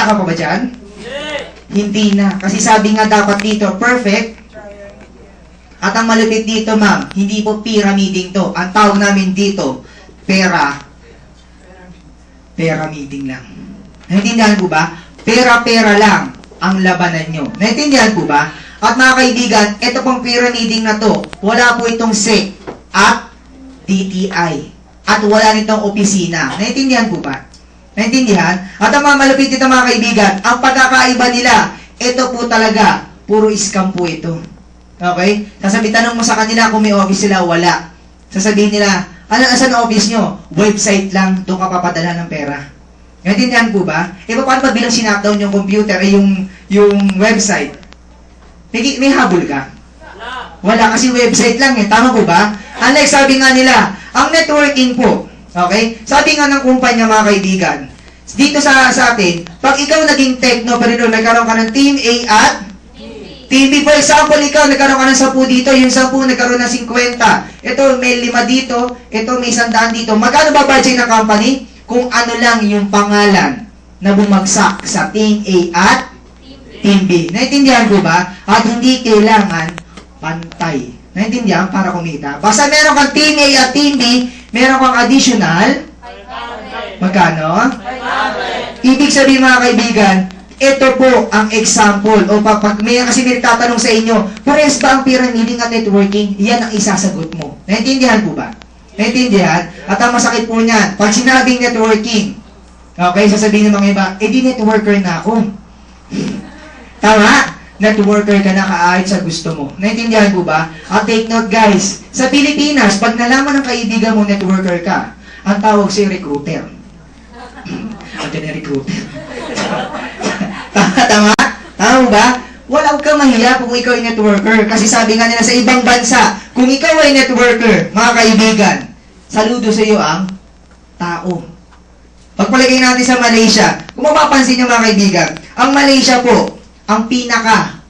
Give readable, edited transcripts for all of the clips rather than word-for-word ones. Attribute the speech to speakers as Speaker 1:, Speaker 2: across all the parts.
Speaker 1: ka pa ba dyan? Hindi na. Kasi sabi nga dapat dito, perfect. At ang malupit dito, ma'am, hindi po pyramiding to. Ang tawag namin dito, pyramiding lang. Naintindihan po ba? Pera lang ang labanan nyo. Naintindihan po ba? At mga kaibigan, ito pong pyramiding na to, wala po itong SEC at DTI. At wala nitong opisina. Naintindihan po ba? Naintindihan? At ang mga malupit dito mga kaibigan, ang pagkakaiba nila, ito po talaga, puro scam po ito. Okay? Sasabihin, tanong mo sa kanila kung may office sila, wala. Sasabihin nila, asan ang office nyo? Website lang, doon ka papadala ng pera. Naintindihan po ba? E paano ba bilang sinakdown yung computer, yung website? May habol ka? Wala, kasi website lang eh. Tama po ba? Unlike sabi nga nila, ang networking po, okay? Sabi nga ng kumpanya mga kaibigan, dito sa atin, pag ikaw naging technopreneur, nagkaroon ka ng Team A at Team B. For example, ikaw nagkaroon ka ng 10 dito, yung 10 nagkaroon ng 50. Ito may 5 dito, ito may 100 dito. Magkano ba budget ng company? Kung ano lang yung pangalan na bumagsak sa Team A at Team B. Naintindihan ko ba? At hindi kailangan pantay. Naintindihan? Para kumita. Basta meron kang Team A at Team B, meron kang additional. Magkano? Ibig sabihin mga kaibigan, ito po ang example. O pag may kasi may tatanong sa inyo, parehas ba ang pyramiding at networking? Yan ang isasagot mo. Naintindihan po ba? Naintindihan? At ang masakit po niyan, pag sinabing networking, okay, sasabihin ng mga iba, di networker na ako. Tama? Networker ka na kaahit sa gusto mo. Naintindihan po ba? At take note guys, sa Pilipinas, pag nalaman ng kaibigan mo networker ka, ang tawag siya recruiter. Ang recruiter. Tama? Tama ba? Wala kang mahiya kung ikaw ay networker. Kasi sabi nga nila sa ibang bansa, kung ikaw ay networker, mga kaibigan, saludo sa iyo ang tao. Pagpalagay natin sa Malaysia, kung mapapansin niyo mga kaibigan, ang Malaysia po, ang pinaka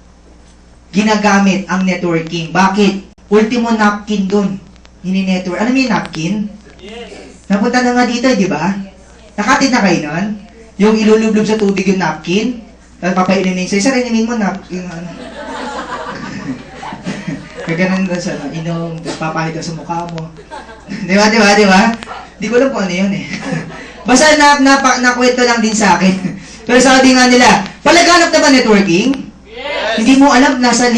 Speaker 1: ginagamit ang networking. Bakit? Ultimo napkin doon. Nini-network. Ano yung napkin? Yes. Napunta na nga dito, di ba? Nakatid na kayo nun? Yung ilulublob sa tubig yung napkin, tapos papainimin sa'yo. Sir, inimin mo napkin. Kaganan doon sa inom, tapos papahid ka sa mukha mo. Di ba? Di ko alam kung ano yun eh. Basta nakwento lang din sa akin. Pero sabi nga nila, palaganap na ba networking? Yes. Hindi mo alam, nasa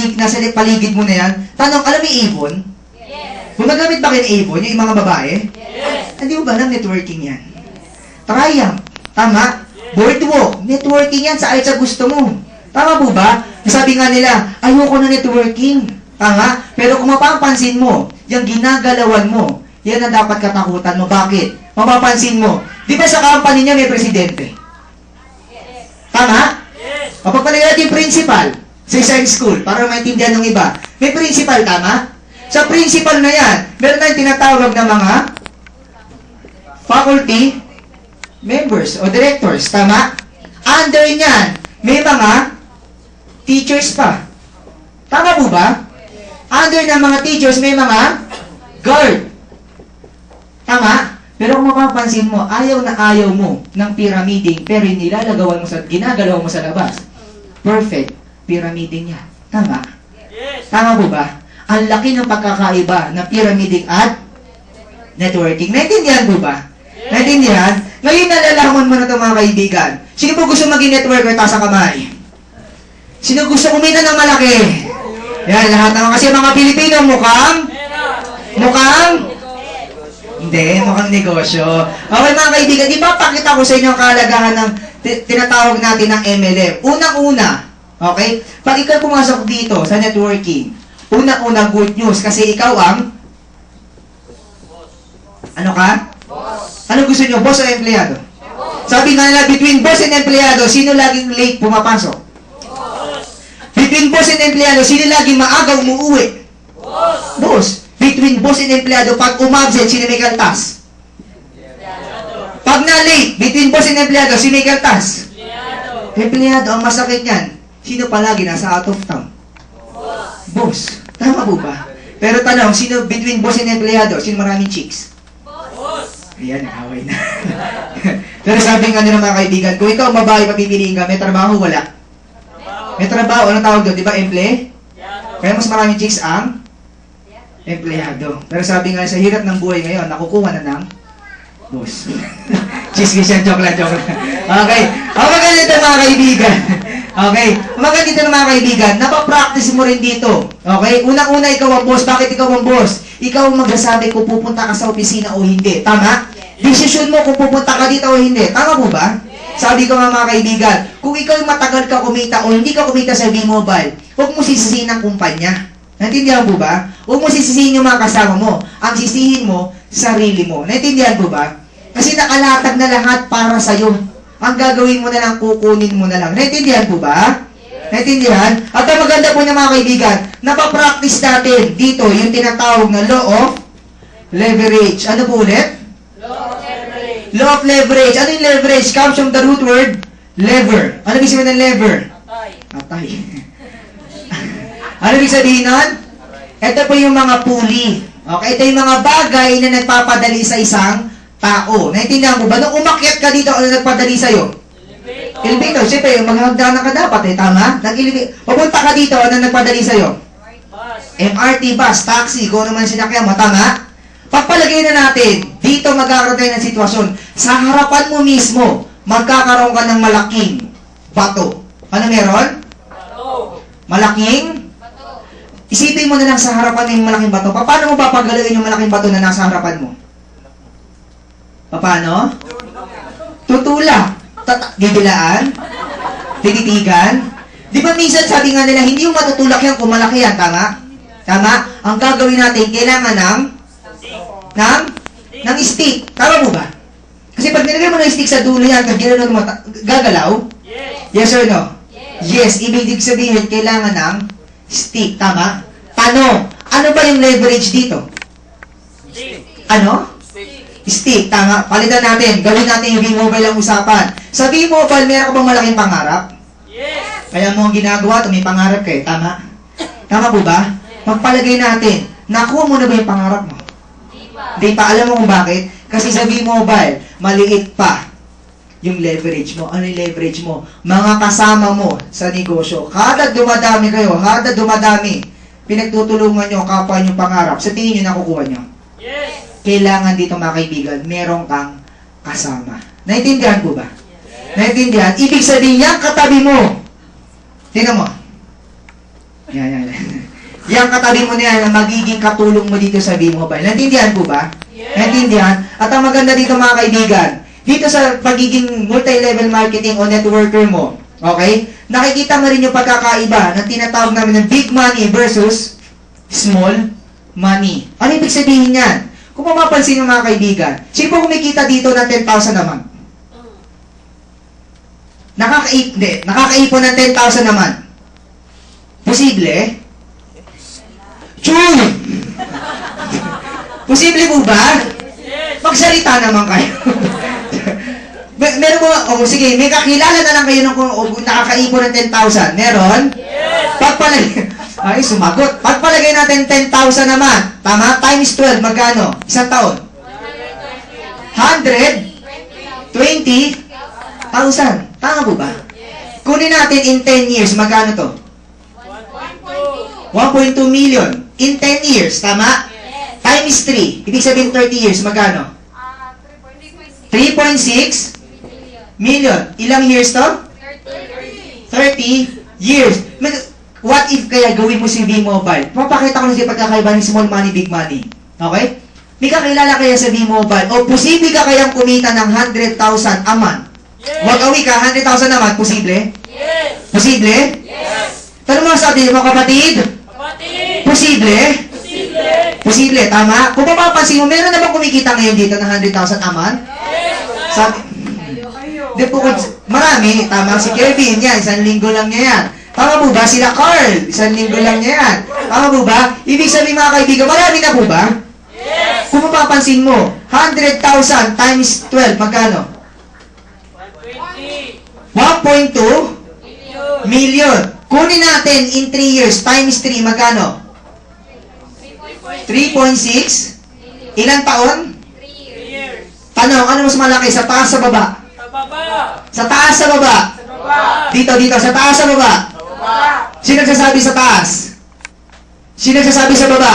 Speaker 1: paligid mo na yan. Tanong, alam mo yung Avon? Yes. Gumagamit ba kayo ng Avon, yung mga babae? Yes. Hindi mo ba alam networking yan? Triumph. Tama? Yes. Boardwalk. Networking yan sa gusto mo. Tama po ba? Sabi nga nila, ayoko na networking. Tama? Pero kung mapapansin mo, yung ginagalawan mo, yan ang dapat katakutan mo. Bakit? Mapapansin mo, di ba sa company niya may presidente? Tama? Yes. Kapag pala natin yung principal sa isang school, para maintindihan ng iba, may principal, tama? Yes. Sa principal na yan, meron tayong tinatawag na mga faculty members o directors, tama? Under niyan, may mga teachers pa. Tama po ba? Under ng mga teachers, may mga guard. Tama? Pero kung mapapansin mo, ayaw na ayaw mo ng pyramiding, pero ginagalawan mo sa labas. Perfect pyramiding niya. Tama? Yes. Tama po ba? Ang laki ng pagkakaiba ng pyramiding at networking. Naintindihan po ba? Yes. Naintindihan? Ngayon nalalaman mo na ito mga kaibigan. Sino po gusto maging networker? Taas ang kamay. Sino gusto kumita ng malaki? Yan, lahat naman. Kasi mga Pilipino mukhang hindi, mukhang negosyo. Okay mga kaibigan, di ba pakita ko sa inyo ang kahalagahan ng tinatawag natin ng MLM. Unang-una, okay? Pag ikaw pumasok dito sa networking, unang-una good news kasi ikaw ang ano ka? Boss. Ano gusto nyo? Boss o empleyado? Boss. Sabi nga nila, between boss and empleyado, sino laging late pumapasok? Boss. Between boss and empleyado, sino laging maaga umuuwi? Boss. Boss. Between boss and empleyado, pag umabsent, sino may kaltas? Pag na-late, between boss and empleyado, sino may kaltas? Empleyado, ang masakit niyan. Sino palagi nasa out of town? Boss. Tama po ba? Pero tanong, sino between boss and empleyado, sino maraming chicks? Boss. Ayan, away na. Pero sabi nga nila mga kaibigan, kung ikaw babae, papipiliin ka, may trabaho, wala. May trabaho, anong tawag doon? Di ba, emple? Kaya mas maraming chicks ang empleyado. Pero sabi nga, sa hirap ng buhay ngayon, nakukuha na ng boss. Chismis yan, joke lang. Okay. Okay, ganito mga kaibigan. Okay. Magandito mga kaibigan, napapractice mo rin dito. Okay? Unang-una, ikaw ang boss. Bakit ikaw ang boss? Ikaw ang magsasabi kung pupunta ka sa opisina o hindi. Tama? Desisyon mo kung pupunta ka dito o hindi. Tama po ba? Sabi ko nga mga kaibigan, kung ikaw matagal ka kumita o hindi ka kumita sa V-Mobile, huwag mo sisisihin ang kumpanya. Naintindihan po ba? Huwag mo sisisihin yung mga kasama mo. Ang sisihin mo, sarili mo. Naintindihan po ba? Kasi nakalatag na lahat para sa'yo. Ang gagawin mo na lang, kukunin mo na lang. Naintindihan po ba? Naintindihan? At ang maganda po niya mga kaibigan, napapractice natin dito yung tinatawag na law of leverage. Ano po ulit? Law of leverage. Ano yung leverage? Comes from the root word, lever. Ano ibig sabihin ng lever? Atay. Ano ibig sabihin nun? Ito po yung mga pulley. Okay? Ito yung mga bagay na nagpapadali sa isang tao. Naintindihan mo ba? Nung umakyat ka dito, ano nagpadali sa'yo? Elevator. Siyempre, maghagdanan ka dapat eh. Tama? Papunta ka dito, ano nagpadali sa'yo? MRT, bus, taxi, kung ano man sinakyan mo. Tama? Pagpalagay na natin, dito magkakaroon tayo ng sitwasyon. Sa harapan mo mismo, magkakaroon ka ng malaking bato. Ano meron? Malaking? Isipin mo na lang sa harapan mo yung malaking bato. Paano mo papagalawin yung malaking bato na nasa harapan mo? Paano? Tutula. Bibilaan? Tititigan? Di ba minsan sabi nga nila, hindi yung matutulak yan kung malaki yan. Tama? Tama? Ang gagawin natin, kailangan ng stick. Tama mo ba? Kasi pag nilagay mo ng stick sa dulo yan, pag ginano mo, gagalaw? Yes or no? Yes. Ibig sabihin, kailangan ng stick. Tama? Tanong, ano ba yung leverage dito? Ano? Stick. Tama? Palitan natin. Gawin natin yung V-Mobile ang usapan. Sa V-Mobile, meron ka bang malaking pangarap? Yes. Kaya mo ang ginagawa, may pangarap kayo. Tama? Tama po ba? Pagpalagay natin, nakuha mo na ba yung pangarap mo? Di pa. Alam mo kung bakit? Kasi sa V-Mobile, maliit pa yung leverage mo. Ano yung leverage mo? Mga kasama mo sa negosyo. Kada dumadami kayo, kada dumadami, pinagtutulungan nyo, kapwa nyo pangarap. Sa tingin nyo nakukuha nyo? Yes. Kailangan dito mga kaibigan, meron kang kasama. Naintindihan po ba? Yes. Naintindihan? Ibig sabihin, yung katabi mo. Tingnan mo. Yan. Yung katabi mo na yan, ang magiging katulong mo dito sa V-Mobile. Naintindihan po ba? Yes. Naintindihan? At ang maganda dito mga kaibigan, dito sa pagiging multi-level marketing o networker mo, okay? Nakikita mo rin yung pagkakaiba na tinatawag namin ng big money versus small money. Ano ibig sabihin yan? Kung mapapansin yung mga kaibigan, sino po kumikita dito ng 10,000 naman? Nakakaipon ng 10,000 naman. Posible? Chuy! Posible po ba? Magsalita naman kayo. Meron mo, sige, may kakilala na lang kayo kung nakakaipon ng 10,000. Meron? Yes! Ay, sumagot. Pagpalagay natin 10,000 naman. Tama? Times 12, magkano? Isang taon? 120,000. Tama po ba? Kunin natin in 10 years, magkano to? 1.2 million. In 10 years, tama? Times 3. Ibig sabihin 30 years, magkano? 3.6 million. Ilang years to? 30 years. What if kaya gawin mo si V-Mobile? Papakita ko lang sa pagkakaiba ng small money, big money. Okay? May kakilala kaya sa V-Mobile? O posible ka kayang kumita ng 100,000 a month? Yes. Wag-awi ka, 100,000 a month. Posible? Yes. Posible? Yes. Tanong mo sa atin mo, kapatid? Kapatid! Posible? Posible. Posible, tama? Kung mapapansin mo, meron na bang kumikita ngayon dito ng 100,000 a month? Yes. Sabi, di po, marami, tama si Kevin, yan, 1 linggo lang niya yan. Tama po ba? Sila Carl, 1 linggo lang niya yan. Tama po ba? Ibig sabihin mga kaibigan, marami na po ba? Yes. Kung mapapansin mo, 100,000 times 12, magkano? 1.2 million. Kunin natin in 3 years, times 3, magkano? 3.6. Ilang taon? 3 years. Tanong, ano mas malaki, sa taas sa baba?
Speaker 2: baba.
Speaker 1: Sa taas, sa baba.
Speaker 2: Sa baba.
Speaker 1: Dito, sa taas, sa baba.
Speaker 2: Sa baba.
Speaker 1: Sino nagsasabi sa taas? Sino nagsasabi sa baba?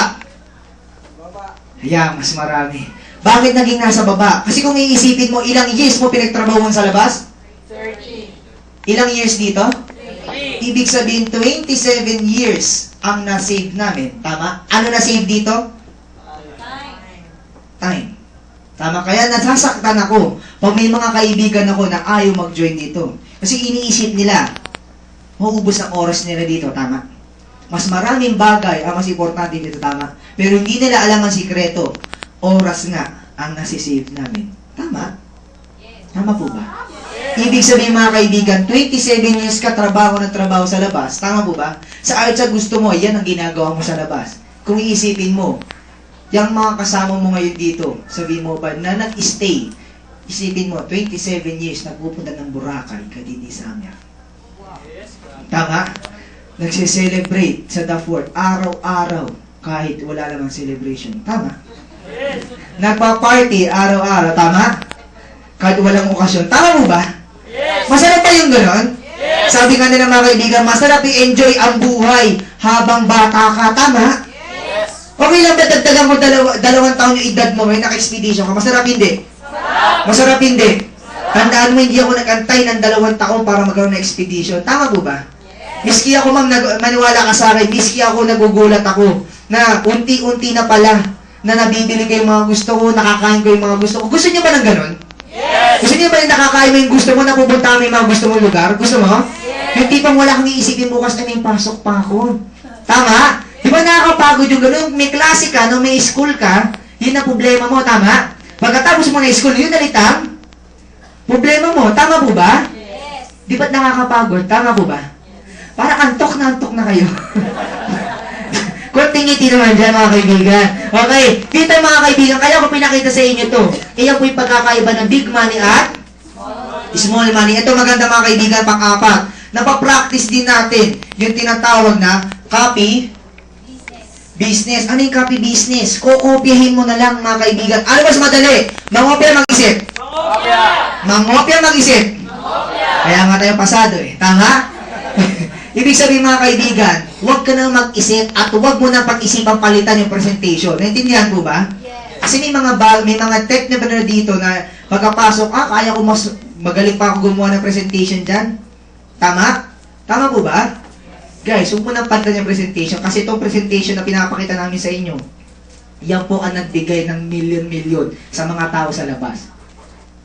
Speaker 1: Ayan, mas marami. Bakit naging nasa baba? Kasi kung iisipin mo, ilang years mo pinagtrabahuan sa labas?
Speaker 2: 30.
Speaker 1: Ilang years dito?
Speaker 2: 3.
Speaker 1: Ibig sabihin, 27 years ang na-save namin. Tama? Ano na-save dito? Time. Tama? Kaya nasasaktan ako pag may mga kaibigan ako na ayaw mag-join dito. Kasi iniisip nila, mauubos ang oras nila dito. Tama? Mas maraming bagay ang mas importante dito. Tama? Pero hindi nila alam ang sikreto. Oras nga ang nasisave namin. Tama? Tama po ba? Ibig sabihin mga kaibigan, 27 years ka trabaho ng trabaho sa labas. Tama po ba? Sa ayon sa gusto mo, yan ang ginagawa mo sa labas. Kung iisipin mo, yung mga kasama mo ngayon dito, sabihin mo ba na nag-stay, isipin mo, 27 years, nagpupunta ng Boracay, Kadidi Samar. Tama? Nagse-celebrate sa The Fort, araw-araw, kahit wala namang celebration. Tama? Nagpa-party araw-araw. Tama? Kahit walang okasyon. Tama mo ba? Masarap pa yung gano'n? Sabi nga nila mga kaibigan, masarap i-enjoy ang buhay habang bata ka. Tama? Okay lang ba dagdagan mo 2 taon yung edad mo, may naka-expedition ka? Masarap hindi? Masarap hindi? Tandaan mo, hindi ako nag-antay ng 2 taon para magkaroon ng expedition. Tama po ba? Miski ako, ma'am, maniwala ka sa akin, miski ako nagugulat ako na unti-unti na pala na nabibili ko yung mga gusto ko, nakakain ko yung mga gusto ko. Gusto niyo ba ng ganun? Gusto niyo ba yung nakakain mo yung gusto mo, napupunta mo yung mga gusto mong lugar? Gusto mo? Yung tipang wala kang iisipin bukas na may pasok pa ako. Tama? Di ba nakakapagod yung ganun? May klase ka, no? May school ka, yun na problema mo, tama? Pagkatapos mo na school, yun nalitang problema mo. Tama po ba? Di ba't nakakapagod? Tama po ba? Parang antok na kayo. Kunting ngiti naman dyan, mga kaibigan. Okay, dito mga kaibigan, kaya ko pinakita sa inyo to. Kaya po yung pagkakaiba ng big money at small money. Ito maganda mga kaibigan, pang-apat. Napapractice din natin yung tinatawag na copy business. Ano yung copy business? Kokopyahin mo na lang mga kaibigan. Ano mas madali? Mangopya mag-isip. Mangopya mag-isip. Kaya nga tayo pasado eh. Tama? Ibig sabihin mga kaibigan, huwag ka nang mag-isip at huwag mo nang pag-isipan palitan yung presentation. Naintindihan po ba? Kasi may mga technical dito na pagkapasok, kaya ko mas magaling pa ako gumawa ng presentation dyan. Tama? Tama po ba? Guys, huwag mo nang palitan yung presentation kasi itong presentation na pinapakita namin sa inyo, yan po ang nagbigay ng milyon-milyon sa mga tao sa labas.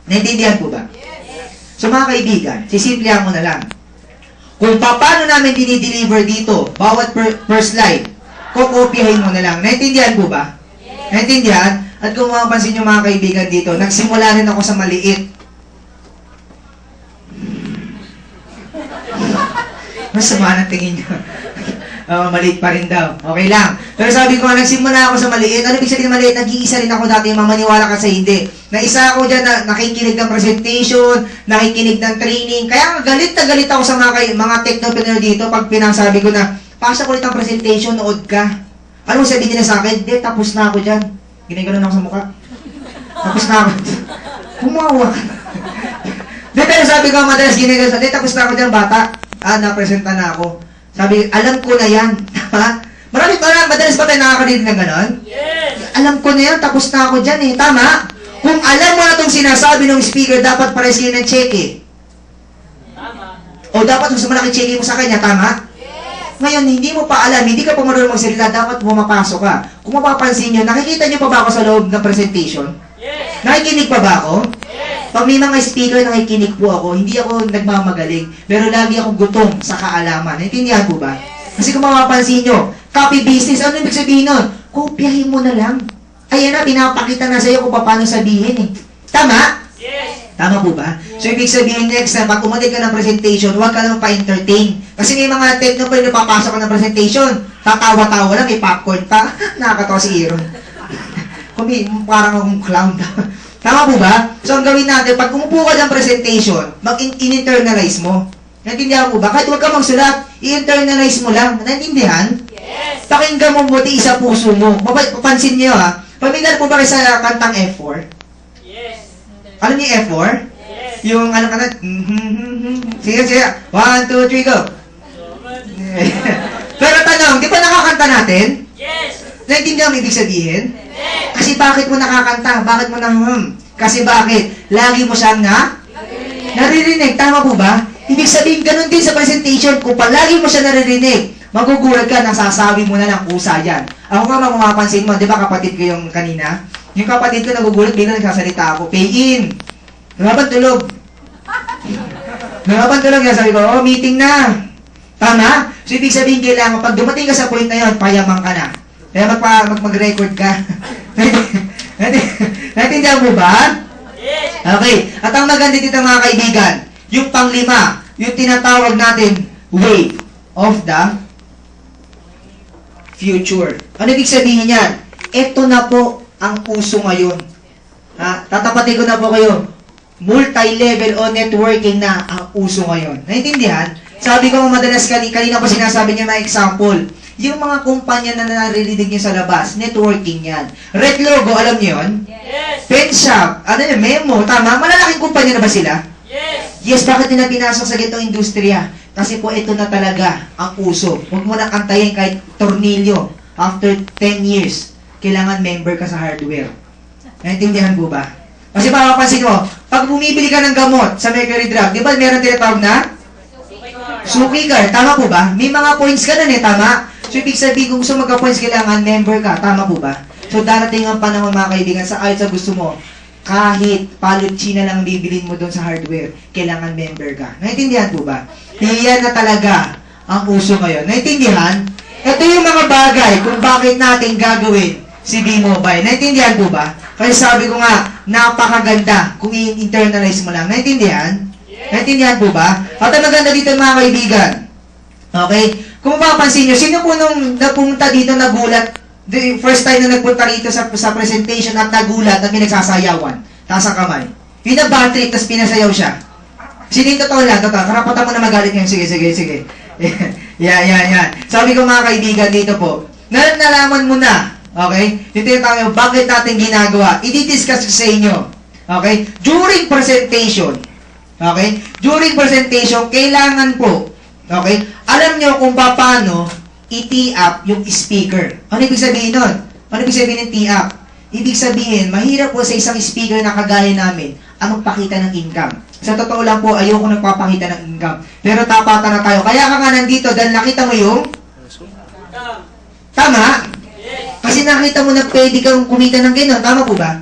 Speaker 1: Naintindihan po ba? So mga kaibigan, sisimplihan mo na lang. Kung paano namin dinideliver dito, bawat per slide, kokopyahin mo na lang. Naintindihan po ba? Naintindihan? At kung mapapansin nyo mga kaibigan dito, nagsimula rin ako sa maliit. Masama na tingin nyo. Maliit pa rin daw. Okay lang. Pero sabi ko, nagsimula ako sa maliit. Ano ibig sabihin maliit? Nag-iisa rin ako dati, mamaniwala ka sa hindi. Na isa ako dyan na nakikinig ng presentation, nakikinig ng training. Kaya galit na galit ako sa mga technopreneur dito pag pinasabi ko na, pasa ko ulit ang presentation, nood ka. Ano sabi nila sa akin? Di, tapos na ako dyan. Ginaganon ako sa mukha. Tapos na ako. Kumawa ka. Di, pero sabi ko, madalas ginaganon, di, tapos na ako dyan, bata. Napresenta na ako. Sabi, alam ko na yan. Tama? Madalas ba tayo nakakarinig ng ganon? Yes! Alam ko na yan, tapos na ako dyan eh. Tama? Kung alam mo na itong sinasabi ng speaker, dapat pares kayo ng check eh. Tama. O dapat mas malaki check mo sa kanya, tama? Yes! Ngayon, hindi mo pa alam, hindi ka pa marunong magsalita, dapat bumapasok ka. Kung mapapansin nyo, nakikita nyo pa ba ako sa loob ng presentation? Yes! Nakikinig pa ba ako? Yes! Pag may mga speaker, nakikinig po ako, hindi ako nagmamagaling, pero lagi akong gutom sa kaalaman. Naintindihan po ba? Kasi kung mapapansin nyo, copy business, ano ibig sabihin nun? Kopyahin mo na lang. Ayan na, pinapakita na sa'yo kung paano sabihin eh. Tama? Yes! Tama po ba? So, ibig sabihin next time, pag umalig ka ng presentation, huwag ka naman pa-entertain. Kasi may mga techno na papasok ka ng presentation, tatawa-tawa lang, may popcorn pa. Nakakatawa si Aaron. Parang akong clown. Tama po ba? So, ang gawin natin, pag umupo ka ng presentation, mag-internalize mo. Naintindihan mo ba? Kahit huwag ka magsulat, i-internalize mo lang. Naintindihan? Yes! Pakinggan mo buti sa puso mo. Papansin niyo ha, pamilyar po ba kayo sa kantang F4? Yes! Alam niyo F4? Yes! Yung ano ka na, sige, sige. 1, 2, 3, go. Pero tanong, di ba nakakanta natin?
Speaker 2: Yes.
Speaker 1: Naintindihan mo ibig sabihin? Kasi bakit mo nakakanta? Bakit mo Kasi bakit? Lagi mo siyang naririnig. Tama po ba? Ibig sabihin, ganun din sa presentation. Kung palagi mo siya naririnig, magugulat ka, nasasabi mo na ng kusa yan. Ako nga, mapapansin mo, di ba kapatid ko yung kanina? Yung kapatid ko nagugulat, biglang nagsasalita ako, pay in. Nalaban tulog. Nalaban tulog. Sabi ko, oh, meeting na. Tama? So, ibig sabihin, kailangan, pag dumating ka sa point na yun, payaman ka na. Kaya mag-record ka. Naintindihan mo ba?
Speaker 2: Yes.
Speaker 1: Okay. At ang maganda dito mga kaibigan, yung panglima, yung tinatawag natin, way of the future. Ano ibig sabihin yan? Ito na po ang uso ngayon. Tatapatin ko na po kayo. Multi-level o networking na ang uso ngayon. Naintindihan? Sabi ko madalas kanina pa sinasabi niya mga example. Yung mga kumpanya na naririnig niyo sa labas, networking yan. Red Logo, alam niyo yun?
Speaker 2: Yes.
Speaker 1: Pen Shop, ano yun, Memo, tama? Malalaking kumpanya na ba sila?
Speaker 2: Yes.
Speaker 1: Yes, bakit nila pinasok sa gitong industriya? Kasi po ito na talaga ang uso. Huwag mo nang antayin kahit tornilyo. After 10 years, kailangan member ka sa hardware. Naintindihan po ba? Kasi mapapansin mo, pag bumibili ka ng gamot sa Mercury Drug, di ba meron tinatawag na? Suki card. Tama po ba? May mga points ka nun tama? So, ibig sabihin, kung gusto magka-points, kailangan member ka. Tama po ba? So, darating ang panahon mga kaibigan, sa ayot sa gusto mo, kahit palutsi na lang bibilin mo doon sa hardware, kailangan member ka. Naintindihan po ba? Iyan na talaga ang uso ngayon. Naintindihan? Ito yung mga bagay kung bakit natin gagawin si B-Mobile. Naintindihan po ba? Kasi sabi ko nga, napakaganda kung i-internalize mo lang. Naintindihan? Naintindihan po ba? At ang maganda dito mga kaibigan, okay? Kung mapapansin nyo, sino po nung napunta dito nagulat, the first time na nagpunta rito sa presentation at nagulat at may nagsasayawan, taas ang kamay. Yung na-bad trip, tapos pinasayaw siya. Sino yung totoo lang, totoo. Karapatan mo na magalit ngayon. Sige, sige, sige. Yan. Sabi ko mga kaibigan dito po, nalaman mo na, okay? Yung tinatawag yung bakit natin ginagawa, i-discuss ko sa inyo. Okay? During presentation, okay? During presentation, kailangan po, okay? Alam nyo kung paano i-tee up yung speaker. Ano ibig sabihin nun? Ano ibig sabihin ng tee up? Ibig sabihin, mahirap po sa isang speaker na kagaya namin ang magpakita ng income. Sa totoo lang po, ayoko nagpapakita ng income. Pero tapatan na tayo. Kaya ka nga nandito dahil nakita mo yung... Tama? Kasi nakita mo na pwede kang kumita ng gano'n. Tama po ba?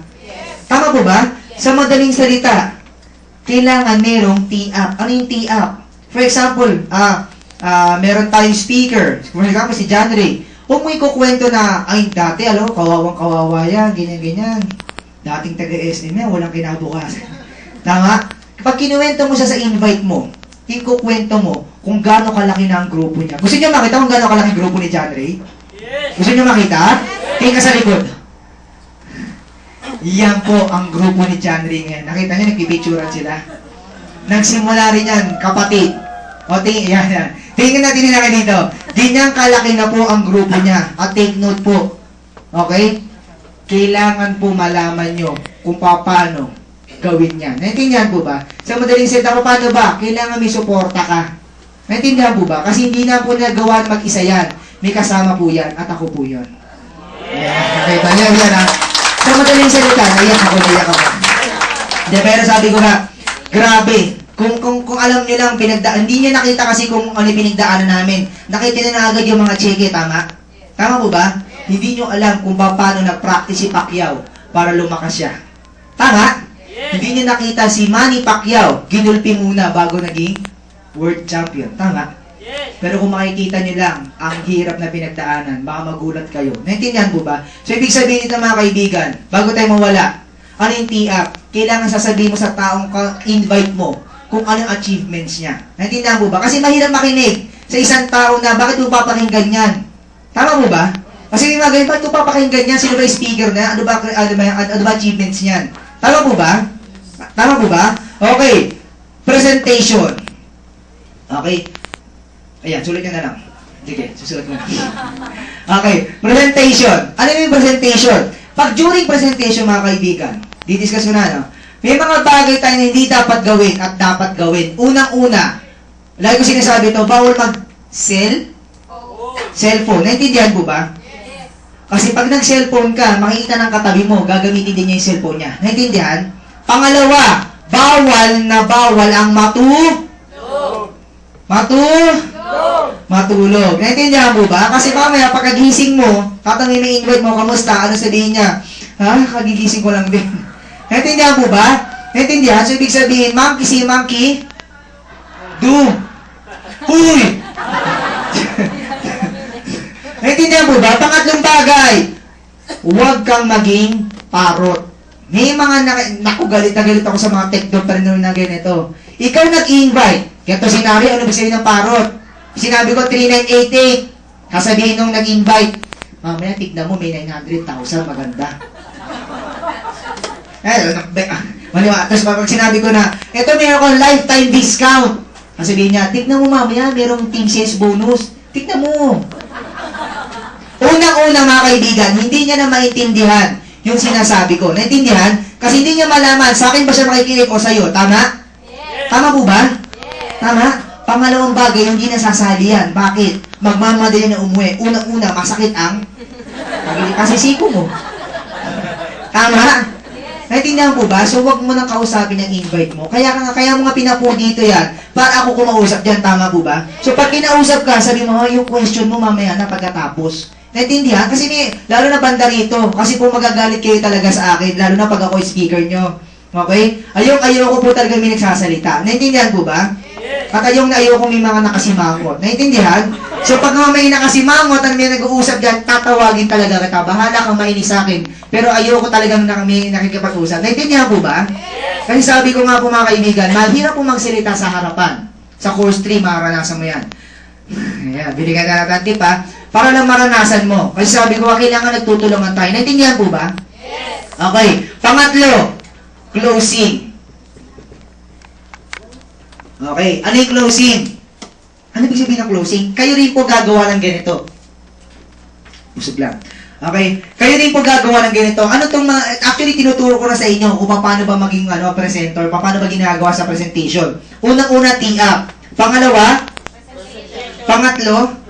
Speaker 1: Tama po ba? Sa madaling salita, kailangan merong tee up. Ano yung tee up? For example, meron tayong speaker. For example, si John Ray. Huwag mo ikukwento na, ay, dati, alam mo, kawawang-kawawa yan, ganyan-ganyan. Dating taga-SM yan, walang kinabukasan. Tama? Pag kinuwento mo siya sa invite mo, ikukwento mo kung gaano kalaki na ang grupo niya. Gusto niyo makita kung gaano kalaki ang grupo ni John Ray?
Speaker 2: Yes.
Speaker 1: Gusto niyo makita? Tingin ka sa likod. Yan po ang grupo ni John Ray ngayon. Nakita niyo, nagpipicturan sila. Nagsimula rin yan, kapatid. O, yan. Tingnan natin nila dito. Ganyan kalaki na po ang grupo niya. At take note po. Okay? Kailangan po malaman nyo kung paano gawin yan. Naintindihan po ba? Sa madaling salita, paano ba? Kailangan may suporta ka. Naintindihan po ba? Kasi hindi na po nagawa na mag-isa yan. May kasama po yan. At ako po yun. Okay, yan ha. Sa madaling salita, naiyak ako. Pero sabi ko nga, grabe. Kung alam niyo lang, hindi niya nakita kasi kung ano yung pinagdaanan namin. Nakita niya na agad yung mga cheque, tama? Tama po ba? Hindi niyo alam kung paano nag-practice si Pacquiao para lumakas siya. Tama?
Speaker 2: Yes.
Speaker 1: Hindi niyo nakita si Manny Pacquiao, ginulpi muna bago naging world champion. Tama?
Speaker 2: Yes.
Speaker 1: Pero kung makikita niyo lang ang hirap na pinagdaanan, baka magulat kayo. Naintindihan po ba? So, ibig sabihin nito mga kaibigan, bago tayo mawala, ano yung tee up? Kailangan sasabihin mo sa taong invite mo kung ano yung achievements niya. Naintindihan po ba? Kasi mahirap makinig sa isang tao na bakit mo papakinggan yan? Tama po ba? Kasi may mga ganyan, bakit mo papakinggan yan? Sino ba yung speaker na? Ano ba achievements niyan? Tama po ba? Tama po ba? Okay. Presentation. Okay. Ayan, sulat nyo na lang. Sige, susulat mo na. Okay. Presentation. Ano yung presentation? Pag during presentation, mga kaibigan, didiscuss ko na, no? May mga bagay tayo na hindi dapat gawin at dapat gawin. Unang-una, lagi ko sinasabi ito, bawal cellphone. Naintindihan po ba? Kasi pag nag-cellphone ka, makikita ng katabi mo, gagamitin din niya yung cellphone niya. Naintindihan? Pangalawa, bawal ang matulog. Naintindihan mo ba? Kasi mamaya pagkagising mo, tatangin may invite mo, kamusta? Ano sabihin niya? Ha? Kagigising ko lang din. Naintindihan mo ba? Naintindihan? So, ibig sabihin, monkey see monkey, do. Huy! Naintindihan mo ba? Pangatlong bagay, huwag kang maging parot. May mga galit na galit ako sa mga tech doctor na ganito. Ikaw nag-invite. Ganito sinabi, ano ba sabihin ng parot? Sinabi ko 3988. Kasabihin nung nag-invite. Mamaya, tignan mo, may 900,000. Maganda. Tapos pag sinabi ko na, eto meron ko lifetime discount. Kasabihin niya, tignan mo mamaya, merong team sales bonus. Tignan mo. Unang-una mga kaibigan, hindi niya na maintindihan yung sinasabi ko. Naintindihan? Kasi hindi niya malaman, sa akin ba siya makikinig o sa'yo? Tama? Yes. Tama po ba? Yes. Tama? Pangalawang bagay, hindi nasasali yan. Bakit? Magmamadali na umuwi. Unang-una, masakit ang pasisiko mo. Tama? Yes. Naintindihan po ba? So, wag mo nang kausapin ang invite mo. Kaya mo nga pinapo dito yan para ako kumausap dyan. Tama po ba? So, pag kinausap ka, sabi mo, yung question mo mamaya na pagkatapos. Naintindihan? Kasi lalo na banda rito. Kasi po magagalit kayo talaga sa akin, lalo na pag ako yung speaker nyo. Okay? Ayoko po talaga may nagsasalita. Naintindihan po ba? Yes. At ayoko may mga nakasimangot. Naintindihan? So pag may nakasimangot at may nag-uusap dyan, tatawagin talaga kita. Bahala kang mainis sa akin. Pero ayoko talagang may nakikipag-usap. Naintindihan po ba? Yes. Kasi sabi ko nga po mga kaibigan, mahirap po magsalita sa harapan. Sa course 3, maranasan mo yan. Ayan, binigyan na natin tip ha. Para lang maranasan mo. Kasi sabi ko, kailangan nagtutulungan tayo. Naintindihan po ba? Yes. Okay. Pangatlo, closing. Okay. Ano yung closing? Ano ibig sabihin ng closing? Kayo rin po gagawa ng ganito. Usog lang. Okay. Kayo rin po gagawa ng ganito. Ano tong mga, actually tinuturo ko na sa inyo kung paano ba maging presenter, paano ba ginagawa sa presentation. Unang-una, tee up. Pangalawa, pangatlo,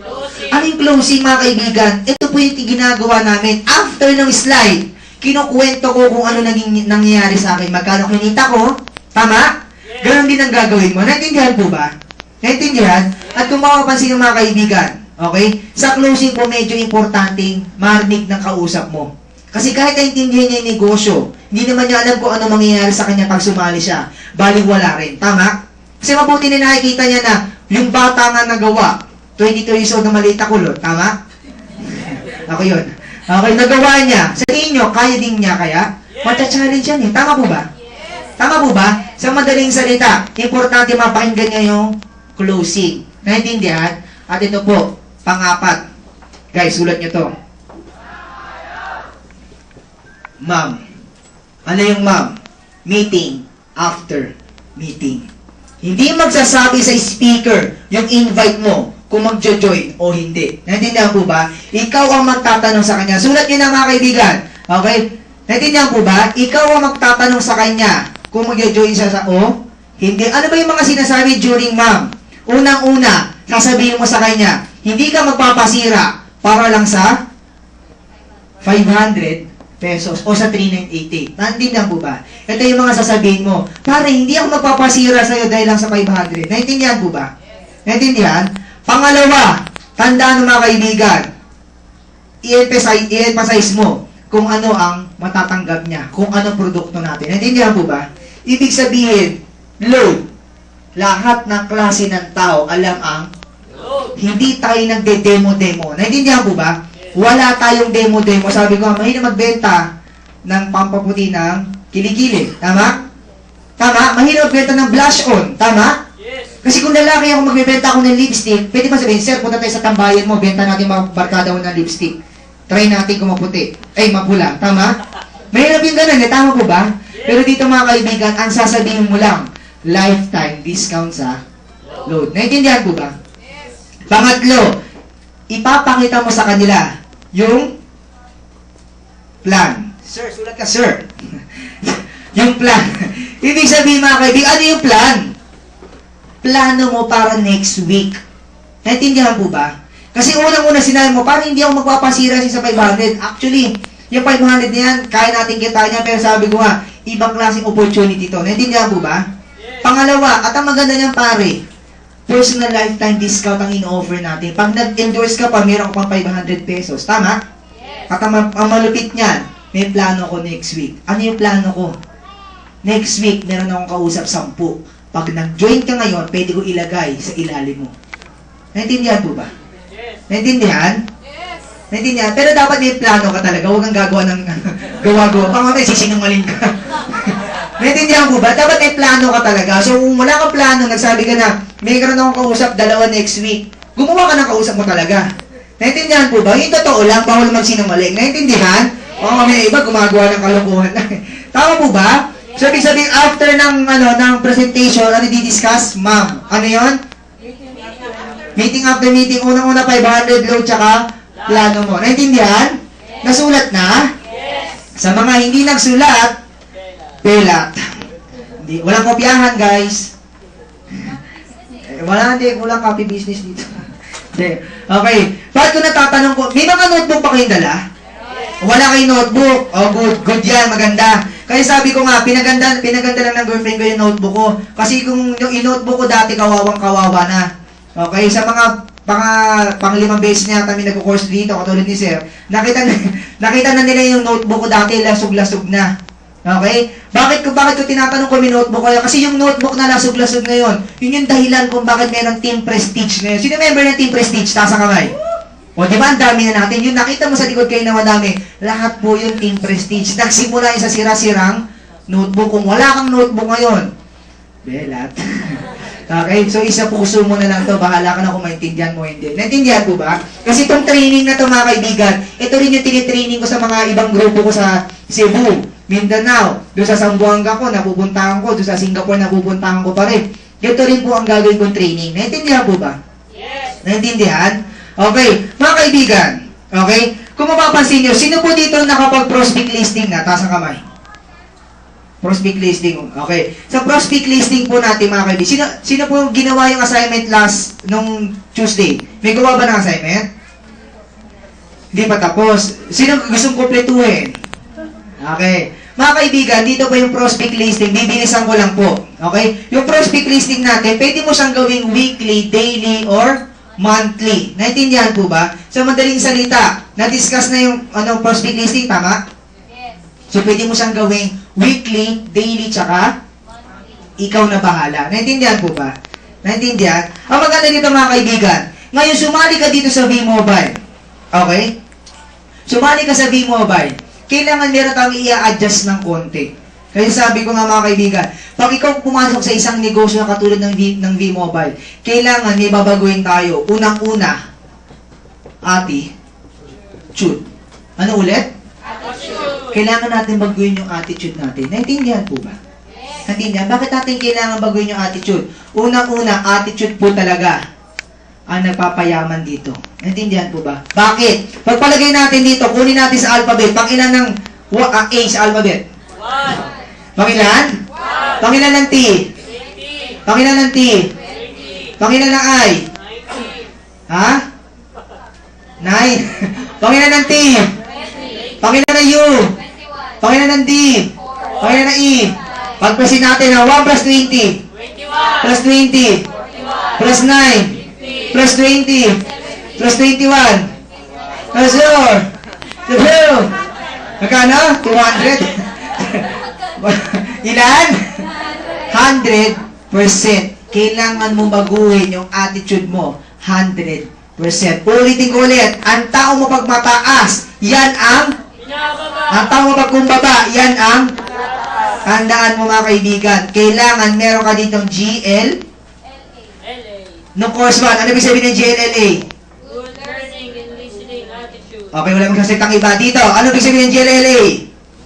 Speaker 1: ano yung closing mga kaibigan? Ito po yung ginagawa namin. After ng slide, kinukwento ko kung ano nangyayari sa akin. Magkano kinita ko? Tama? Ganon din ang gagawin mo. Naintindihan po ba? Naintindihan? At kung makapansin ng mga kaibigan, okay? Sa closing po, medyo importanteng marinig ng kausap mo. Kasi kahit naintindihan niya yung negosyo, hindi naman niya alam kung ano mangyayari sa kanya pag sumali siya. Balik wala rin. Tama? Kasi mabuti na nakikita niya na yung bata nga nagawa, 22 years old na maliit na kulot, tama? Ako yun. Okay, nagawa niya. Sa tingin nyo, kaya din niya kaya? Mata-challenge yan eh. Tama po ba? Tama po ba? Sa madaling salita, importante mapakinggan niya yung closing. Naintindihan? At ito po, pang-apat. Guys, sulat niyo to. Ma'am. Ano yung ma'am? Meeting after meeting. Hindi magsasabi sa speaker yung invite mo kung magjo-join o hindi. Naintindihan po ba? Ikaw ang magtatanong sa kanya. Sulat nyo na mga kaibigan. Okay? Naintindihan po ba? Ikaw ang magtatanong sa kanya kung magjo-join siya sa o hindi. Ano ba yung mga sinasabi during ma'am? Unang-una, sasabihin mo sa kanya, hindi ka magpapasira para lang sa 500 pesos o sa 3988. Naintindihan po ba? Ito yung mga sasabihin mo. Pare, hindi ako magpapasira sa'yo dahil lang sa 500. Naintindihan po ba? Naintindihan? Pangalawa, tandaan ng mga kaibigan, i-emphasize mo kung ano ang matatanggap niya, kung ano produkto natin. Naintindihan po ba? Ibig sabihin, load. Lahat ng klase ng tao alam ang load. Hindi tayo nagde-demo-demo. Naintindihan po ba? Wala tayong demo-demo. Sabi ko, mahina magbenta ng pampaputi ng kilikili. Tama? Tama? Mahina magbenta ng blush on. Tama? Kasi kung lalaki ako magbebenta ako ng lipstick, pwede ba sabihin, sir, punta tayo sa tambayan mo, benta natin mga barkada mo ng lipstick. Try natin kung maputi. Ay, mapula. Tama? Mahirap yung ganun, eh. Tama po ba? Pero dito mga kaibigan, ang sasabihin mo lang, lifetime discount sa load. Naintindihan po ba? Pangatlo, ipapakita mo sa kanila yung plan. Sir, sulat ka, sir. Yung plan. Ibig sabihin mga kaibigan, ano yung plan? Plano mo para next week. Naintindihan po ba? Kasi unang-una sinabi mo, parang hindi ako magpapasira sa 500. Actually, yung 500 na yan, kaya natin kita niya, pero sabi ko nga, ibang klaseng opportunity to. Naintindihan po ba? Pangalawa, at ang maganda niyan pare, personal lifetime discount ang in-offer natin. Pag nag-endorse ka pa, meron ka pang 500 pesos. Tama? At ang malupit niyan, may plano ko next week. Ano yung plano ko? Next week, meron akong kausap 10. Pag nag-join ka ngayon, pwede ko ilagay sa ilalim mo. Naintindihan po ba? Naintindihan? Naintindihan? Pero dapat may plano ka talaga. Huwag kang gagawa ng gawa-gawa. Pang sisinungaling ka. Naintindihan po ba? Dapat may plano ka talaga. So, kung wala kang plano, nagsabi ka na, may karoon akong kausap, 2 next week. Gumawa ka ng kausap mo talaga. Naintindihan po ba? Yung totoo lang, bawal magsinungaling. Naintindihan? O, may iba gumagawa ng kalokohan. Tama po ba? So, ibig sabihin, after ng presentation, ano di-discuss? Ma'am, ano yon? Meeting after meeting, unang-una 500 load, tsaka plano mo. Naintindihan? Nasulat na? Sa mga hindi nagsulat, pelat. Hindi, walang kopyahan, guys. Walang copy business dito. Hindi. Okay. Bakit ko natatanong ko, may mga notebook pa kayong dala? Wala kayong notebook. Oh, good. Good yan. Maganda. Kaya sabi ko nga, pinaganda lang ng girlfriend ko yung notebook ko. Kasi kung yung notebook ko dati, kawawang-kawawa na. Okay? Sa mga pang-5 beses niya kami nagko-course dito, katulad ni Sir, nakita na nila yung notebook ko dati, lasog-lasog na. Okay? Bakit ko tinatanong ko may notebook ko? Kasi yung notebook na lasog-lasog ngayon, yun yung dahilan kung bakit meron Team Prestige ngayon. Sino member ng Team Prestige? Taas ang kamay. O, di ba? Ang dami na natin. Yung nakita mo sa likod kayo na madami, lahat po yung Team Prestige. Nagsimula yung sa sira-sirang notebook. Kung wala kang notebook ngayon, belat. Okay? So, isa puso mo na lang to. Bahala ka na kung maintindihan mo hindi. Naintindihan po ba? Kasi itong training na to mga kaibigan, ito rin yung tinitraining ko sa mga ibang grupo ko sa Cebu, Mindanao, doon sa Zamboanga ko, napupuntahan ko, doon sa Singapore, napupuntahan ko pa rin. Ito rin po ang gagawin kong training. Naintindihan po ba? Yes. Naintindihan? Okay. Mga kaibigan, okay? Kung mapapansin nyo, sino po dito nakapag-prospect listing na? Taas ang kamay. Prospect listing. Okay. Sa prospect listing po natin mga kaibigan, sino po ginawa yung assignment nung Tuesday? May gawa ba ng assignment? Hindi pa tapos. Sino gustong kumpletuhin? Okay. Mga kaibigan, dito po yung prospect listing. Bibilisan ko lang po. Okay? Yung prospect listing natin, pwede mo siyang gawing weekly, daily, or monthly. Naintindihan po ba? Sa madaling salita, na-discuss na yung prospect listing, tama?
Speaker 3: Yes.
Speaker 1: So, pwede mo siyang gawing weekly, daily, tsaka ikaw na bahala. Naintindihan po ba? Naintindihan? Ang maganda dito mga kaibigan, ngayon sumali ka dito sa V-Mobile. Okay? Sumali ka sa V-Mobile. Kailangan meron kang i-adjust ng konti. Kaya sabi ko nga mga kaibigan, pag ikaw pumasok sa isang negosyo na katulad ng V-Mobile, kailangan may babaguhin tayo. Unang-una, attitude. Ano ulit?
Speaker 3: Attitude.
Speaker 1: Kailangan natin baguhin yung attitude natin. Naintindihan po ba?
Speaker 3: Yes.
Speaker 1: Naintindihan? Bakit natin kailangan baguhin yung attitude? Unang-una, attitude po talaga ang nagpapayaman dito. Naintindihan po ba? Bakit? Pagpalagay natin dito, kunin natin sa alphabet. Pangilan ng A sa alphabet?
Speaker 2: 1,
Speaker 1: Pangilan? Pangilan ng T?
Speaker 2: 20,
Speaker 1: Pangilan ng T?
Speaker 2: 20,
Speaker 1: Pangilan ng I?
Speaker 2: 90,
Speaker 1: Ha? 9? Pangilan ng T?
Speaker 3: 20.
Speaker 1: Pangilan ng U?
Speaker 3: 21.
Speaker 1: Pangilan ng D? Pangilan ng E? Pagpresin natin na 1 plus 20
Speaker 2: 21,
Speaker 1: plus 20
Speaker 2: 41,
Speaker 1: plus 9 plus 20 plus 21 plus 4 magkano? 200 ilan? 100%. Kailangan mo baguhin yung attitude mo 100%. Ulitin ko ulit, ang tao mo pag mataas, yan ang tao mo pag kumbaba, yan ang tandaan mo mga kaibigan. Kailangan meron ka ditong GL
Speaker 2: LA,
Speaker 1: no course 1. Ano ibig sabihin ng GLLA?
Speaker 2: good learning and listening attitude.
Speaker 1: Okay, wala magsasalitang iba dito. Ano ibig sabihin ng GLLA?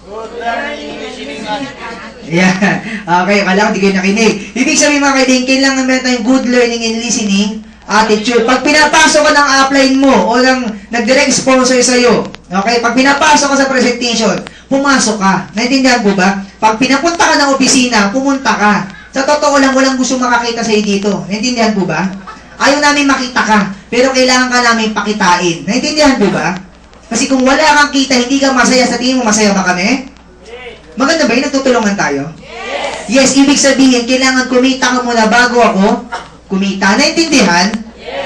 Speaker 2: Good learning and listening attitude.
Speaker 1: Yan. Okay, kailangan di kayo nakinig. Ibig sabihin mga kaibigan, kailangan meron tayong good learning and listening attitude. Pag pinapasok ka ng upline mo o ng nag-direct sponsor sa'yo, okay, pag pinapasok ka sa presentation, pumasok ka. Naintindihan po ba? Pag pinapunta ka ng opisina, pumunta ka. Sa totoo lang, walang gusto makakita sa'yo dito. Naintindihan po ba? Ayaw namin makita ka, pero kailangan ka namin pakitain. Naintindihan po ba? Kasi kung wala kang kita, hindi ka masaya, sa tingin mo masaya ba kami? Maganda ba yun? Nagtutulungan tayo? Yes, ibig sabihin, kailangan kumita ka muna bago ako kumita. Naintindihan?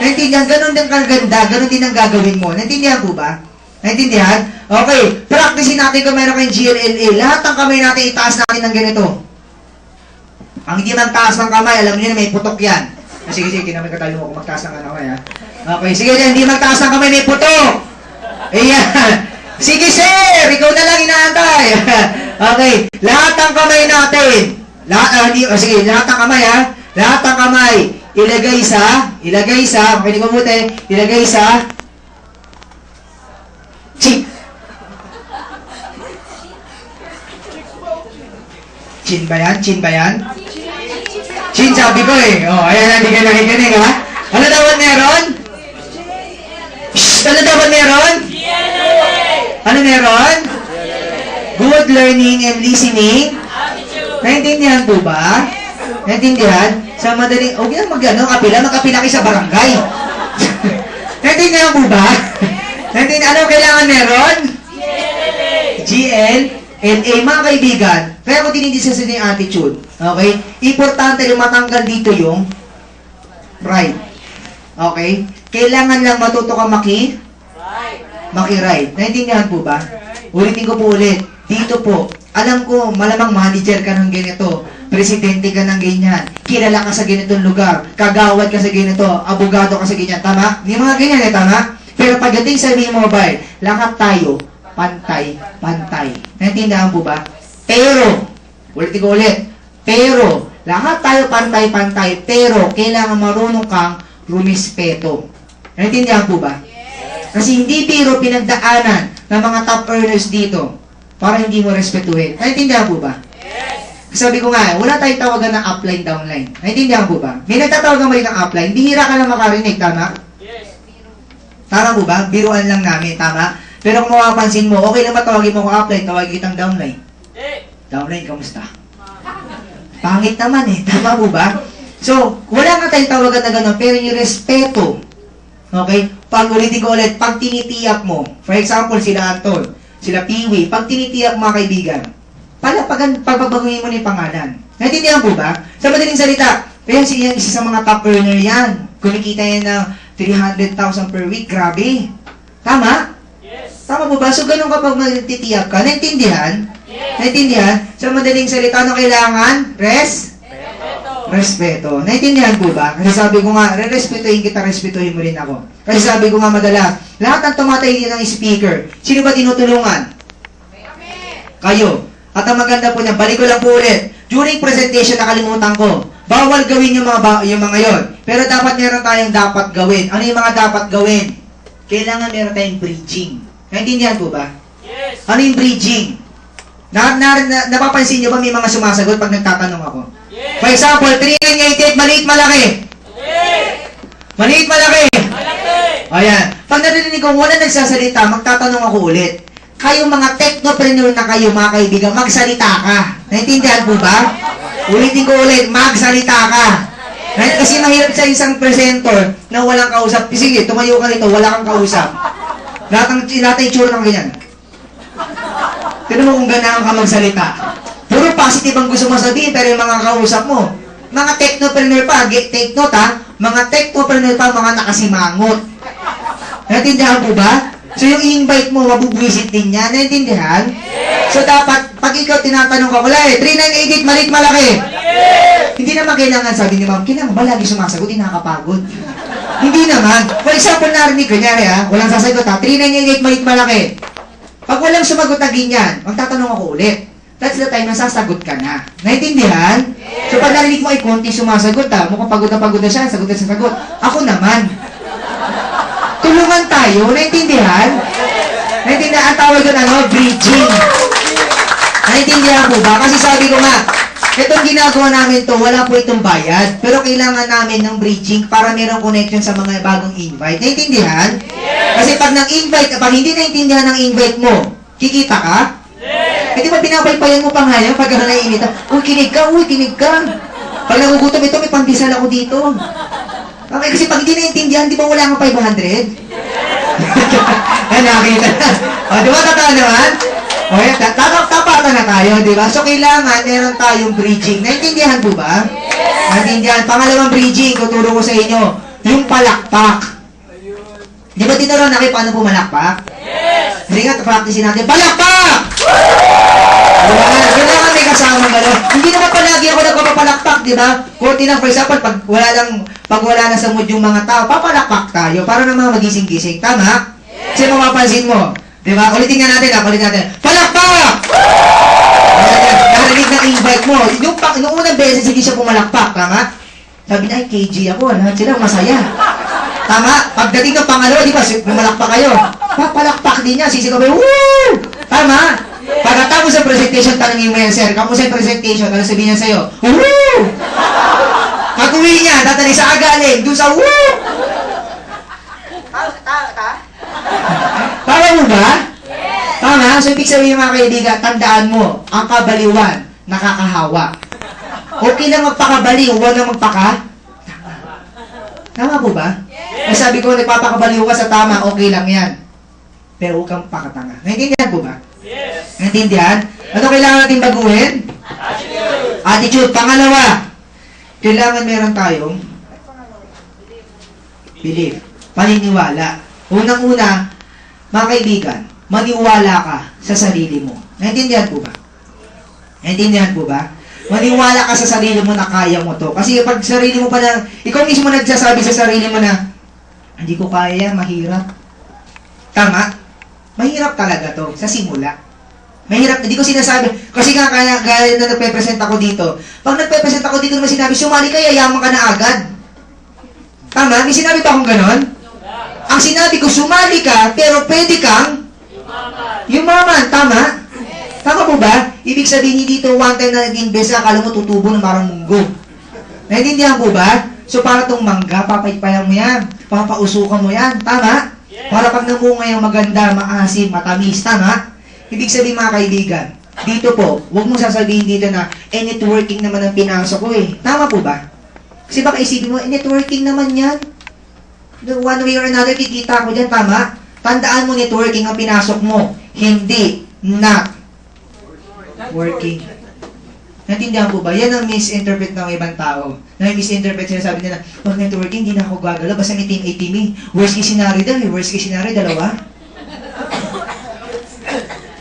Speaker 1: Naintindihan? Ganon din kaganda, ganon din ang gagawin mo. Naintindihan po ba? Naintindihan? Okay, practicein natin kung meron kayong GLLA. Lahat ng kamay natin, itaas natin ng ganito. Ang hindi man taas ng kamay, alam niyo na may putok yan. Sige, hindi naman katalo mo kung magtaas ng kamay, ha? Okay, sige, hindi magtaas ng kamay, may putok. Ayan. Sige, sir, ikaw na lang inaantay. Okay, lahat ng kamay natin. Sige, lahat ng kamay, ha? Lahat ng kamay, ilagay sa, makinig ko mabuti, ilagay sa, chin. Chin ba yan? Chin ba yan? Chin, sabi ko eh. Oh, ayan, hindi ka nakikinig, ha? Ano dapat meron? Shhh! Ano dapat meron? Ano meron? Good learning and listening. Naintindihan po ba? Naintindihan? Sa madaling, huwag yan magkapila kayo sa barangay. Naintindihan po ba? Naintindihan, ano kailangan meron? GLLA, mga kaibigan. Kaya kung dinidiscuss yung attitude, okay? Importante yung matanggal dito yung pride. Okay? Kailangan lang matuto ka maki-ride. Naintindihan po ba? Ulitin ko po ulit. Dito po, alam ko, malamang manager ka ng ganito, presidente ka ng ganyan, kilala ka sa ganitong lugar, kagawad ka sa ganito, abogado ka sa ganyan, tama? May mga ganyan eh, tama? Pero pagdating sa mobile, lahat tayo, pantay. Naintindihan po ba? Pero, ulitin ko ulit, pero, lahat tayo pantay, pero kailangan marunong kang rumispeto. Naintindihan po ba? Kasi hindi biro pinagdaanan ng mga top earners dito para hindi mo respetuhin. Naintindihan po ba? Sabi ko nga, wala tayong tawagan ng upline, downline. Naintindihan po ba? May nagtatawagan mo ng upline, bihira ka na makarinig, tama? Tama po ba? Biruan lang namin, tama? Pero kung mapapansin mo, okay lang matawagin mo kung upline, tawagin kitang downline. Downline, kamusta? Pangit naman eh, tama po ba? So, wala nga tayong tawagan na gano'n, pero yung respeto, okay? Pag ulitin ko ulit, pag tinitiyak mo, for example, sila Anton, sila Piwi, pag tinitiyak mga kaibigan, pagbabaguhin mo na yung pangalan. Naintindihan po ba? Sa madaling salita, pero isa sa mga top earner yan. Kumikita yan ng 300,000 per week, grabe. Tama? Yes. Tama po ba? So, ganun kapag magtitiyak ka, naintindihan? Yes. Naintindihan? Sa madaling salita, ano kailangan? Respeto. Naintindihan po ba? Kasi sabi ko nga, respetuhin kita, respetuhin mo rin ako. Kasi sabi ko nga madalas, lahat ng tumatay din ng speaker, sino ba tinutulungan? Kayo. At ang maganda po niya, balik ko lang po ulit. During presentation, nakalimutan ko. Bawal gawin yung mga yon. Pero dapat meron tayong dapat gawin. Ano yung mga dapat gawin? Kailangan meron tayong bridging. Naintindihan po ba? Yes. Ano yung bridging? Napapansin niyo ba may mga sumasagot pag nagtatanong ako? Yes. For example, 388, maliit, malaki. Yes. Maliit, malaki. Malaki. Ayan. Pag narinig ko, wala nagsasalita, magtatanong ako ulit. Kayong mga technopreneur na kayo, mga kaibigan, magsalita ka. Naintindihan po ba? Ulitin ko ulit, magsalita ka. Kasi mahirap sa isang presenter na walang kausap. Sige, tumayo ka rito, wala kang kausap. Lahat ng itsura ng ganyan. Tignan mo kung ganahan ka magsalita. Puro positive ang gusto mo sabihin, pero yung mga kausap mo, mga technopreneur pa, take note ha, mga technopreneur pa, mga nakasimangot. Naintindihan po ba? So yung i-invite mo, mabubwisit din yan. Naintindihan? Yes. So dapat, pag ikaw tinatanong ka, wala eh, 3988, maliit, malaki. Yes. Hindi naman kailangan, sabi ni ma'am, kailangan ba lagi sumasagot, hindi nakakapagod? Hindi naman. For example, narinig, kunyari ha, walang sasagot ha, 3988, maliit, malaki. Pag walang sumagot na ganyan, magtatanong ako ulit. That's the time na sasagot ka na. Naintindihan? Yes. So pag narinig mo ay konti sumasagot ha, mukhang pagod na siya, sagot na sagot. Ako naman. Tulungan tayo, naintindihan? Naintindihan, ang tawag doon, bridging. Naintindihan po ba? Kasi sabi ko nga, itong ginagawa namin to, wala po itong bayad. Pero kailangan namin ng bridging para mayroong connection sa mga bagong invite. Naintindihan? Kasi pag nang-invite, pag hindi naintindihan ng invite mo, kikita ka? Eh di ba pinapaypayan mo pa nga yan pag naiinit? Uy, kinig ka, uy, kinig ka. Pag nagugutom ito, may pandesal ako dito. Okay, kasi pag hindi naiintindihan, di ba wala nga 500? Ay, nakakita na. O, di ba totoo naman? Okay, tapatan na tayo, di ba? So, kailangan meron tayong bridging. Naintindihan po ba? Naintindihan. Pangalawang bridging, tuturo ko sa inyo. Yung palakpak. Di ba tinuro na kayo paano pumalakpak? Yes! Hindi nga, practice natin. Palakpak! Kailangan may kasama gano'n. Hindi naman palagi ako nagpapalakpak, di ba? Kunti lang, for example, pag wala na sa mood yung mga tao, papalakpak tayo para naman magising-gising. Tama? Kasi mapapansin mo. Di ba? Ulitin nga natin, ulitin natin. Palakpak! Narinig ng invite mo. Yung unang beses, hindi siya pumalakpak. Tama? Sabi na, ay, KG ako. Lahat sila masaya. Tama? Pagdating ng pangalawa, di ba, pumalakpak kayo. Papalakpak din niya. Sisigaw kayo, woo! Tama? Pagkatapos sa presentation, tanongin mo yan, sir. Kamusta yung presentation? Ano sabihin niya sa'yo? Woo! Pag-uwi niya, tatali sa agaling, doon sa woo! Tama mo ba? Tama? So, ibig sabihin mga kaibigan, tandaan mo, ang kabaliwan, nakakahawa. Okay lang magpakabaliw, huwag na magpaka. Tama po ba? Yes. Sabi ko, nagpapakabaliw ka sa tama, okay lang yan. Pero huwag kang pakatanga. Naintindihan po ba?
Speaker 2: Yes.
Speaker 1: Naintindihan? Ano kailangan natin baguhin?
Speaker 2: Attitude.
Speaker 1: Attitude. Pangalawa, kailangan meron tayong belief. Paniniwala. Unang-una, mga kaibigan, maniwala ka sa sarili mo. Naintindihan po ba? Naintindihan po ba? Maniwala ka sa sarili mo na kaya mo to. Kasi pag sarili mo pa na, ikaw mismo nagsasabi sa sarili mo na, hindi ko kaya, mahirap. Tama? Mahirap talaga to, sa simula. Mahirap, hindi ko sinasabi. Kasi nga, kaya na nagpe-present ako dito. Pag nagpe-present ako dito naman sinabi, sumali ka, yayaman ka na agad. Tama? May sinabi ba akong ganon? Ang sinabi ko, sumali ka, pero pwede kang yumaman. Tama? Tama po ba? Ibig sabihin, hindi ito one time na nag-invest ka, akala mo tutubo ng parang munggo. Naintindihan po ba? So, para itong mangga, papaypayan mo yan. Papausukan mo yan. Tama? Para pag namunga yung maganda, maasim, matamis. Tama? Ibig sabihin, mga kaibigan, dito po, huwag mong sasabihin dito na, networking naman ang pinasok ko eh. Tama po ba? Kasi baka isipin mo, networking naman yan. One way or another, kikita ko dyan. Tama? Tandaan mo, networking ang pinasok mo. Hindi, not working. Naintindihan po ba? Yan ang misinterpret ng ibang tao. Na misinterpret sila, sabi nila, pag networking, hindi na ako gagalaw, basta may team A, team B. Worst case scenario daw, worst case scenario, dalawa.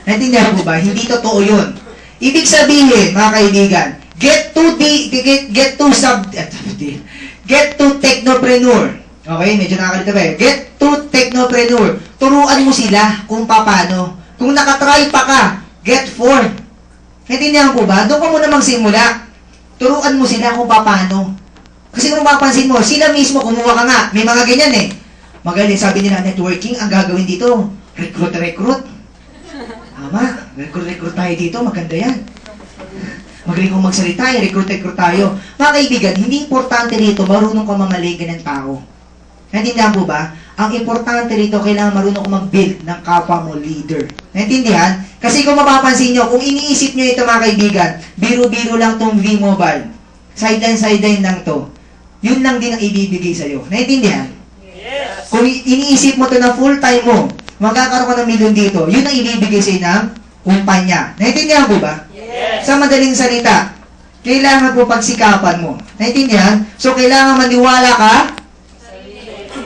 Speaker 1: Naintindihan po ba? Hindi totoo yun. Ibig sabihin, mga kaibigan, get to technopreneur. Okay, medyo nakakalito ba eh? Get to technopreneur. Turuan mo sila kung paano. Kung nakatry pa ka, get for. Naintindihan po ba? Doon ka muna magsimula. Turuan mo sila kung paano. Kasi kung mapapansin mo, sila mismo kumuha ka nga. May mga ganyan eh. Magaling, sabi nila, networking, ang gagawin dito, recruit. Tama, recruit tayo dito, maganda yan. Magaling kong magsalita, recruit tayo. Mga kaibigan, hindi importante dito, marunong ka mamaligyan ng tao. Naintindihan po ba? Ang importante rito, kailangan marunong ko mag-build ng kapwa mo leader. Naintindihan? Kasi kung mapapansin nyo, kung iniisip nyo ito mga kaibigan, biro-biro lang tong V-Mobile. Sideline lang to. Yun lang din ang ibibigay sa'yo. Naintindihan?
Speaker 2: Yes.
Speaker 1: Kung iniisip mo to na full-time mo, magkakaroon ka ng milyon dito, yun ang ibibigay sa'yo ng kumpanya. Naintindihan po ba?
Speaker 2: Yes.
Speaker 1: Sa madaling salita, kailangan po pagsikapan mo. Naintindihan? So, kailangan maniwala ka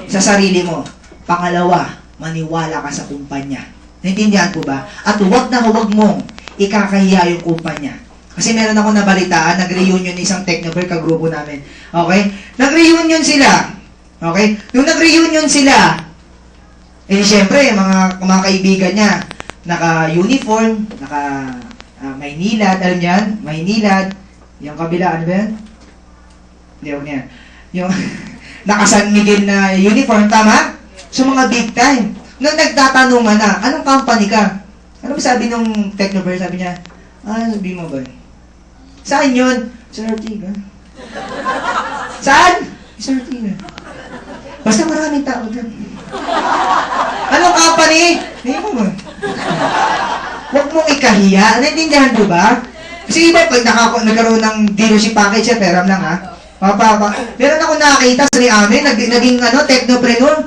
Speaker 1: sa sarili mo. Pangalawa, maniwala ka sa kumpanya. Naintindihan po ba? At huwag na huwag mong ikakahiya yung kumpanya. Kasi meron ako nabalitaan, nag-reunion isang Technover kagrupo namin. Okay? Nag-reunion sila. Okay? Nung nag-reunion sila, siyempre, mga kaibigan niya, naka-uniform, Maynilad, alam niyan? Maynilad. Yung kabila, ano ba yan? Hindi, huwag niyan. Yung naka-San Miguel na uniform, tama? So, mga big time. Nung nagtatanungan na, anong company ka? Ano ba sabi nung Technover? Sabi niya, sabi mo ba? Saan yun? Sa Ortiga. Saan? Sa Ortiga. Basta maraming tao doon. Anong company? Hindi mo ba? Huwag mong ikahiya. Naintindihan mo ba? Kasi iba, pag nagkaroon ng dealership package, pera lang ha. Meron ako nakakita sa ni Ame, naging technopreneur.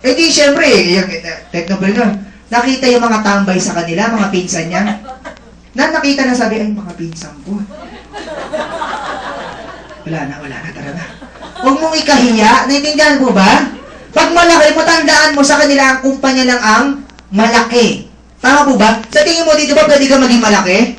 Speaker 1: Eh di, syempre, yung technopreneur. Nakita yung mga tambay sa kanila, mga pinsan niya. Nakita na sabi, ay, mga pinsan ko. Wala na, tara na. Huwag mong ikahiya. Naintindihan mo ba? Pag malaki, matandaan mo sa kanila ang kumpanya lang ang malaki. Tama po ba? Sa tingin mo dito ba pwede ka maging malaki?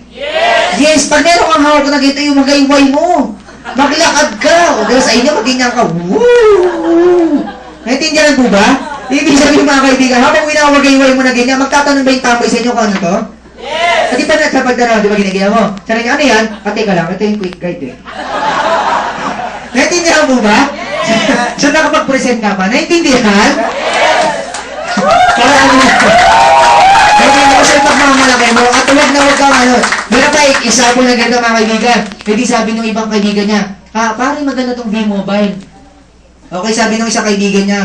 Speaker 1: Yes! Pag meron kang hawak na ganito, yung magayway mo. Maglakad ka. O dahil sa inyo, magganyan ka. Woo! Naintindihan po ba? Ibig sabihin mga kaibigan, habang winawagayway mo na ganyan, magtatanong ba yung tambay sa inyo kung ano to? Yes! At di ba sa pagdaraw, di ba ginagawa mo? Sabi niya, ano yan? Teka lang, ito yung quick guide eh. Naintindihan mo ba? So nakapag-present ka ba? Naintindihan? Para ano na? Naintindihan mo sa pagmamalaki mo at huwag na huwag kang meron pa isa po na ganda mga kaibigan. Hindi sabi ng ibang kaibigan niya, pare maganda tong V-Mobile. Okay, sabi ng isang kaibigan niya,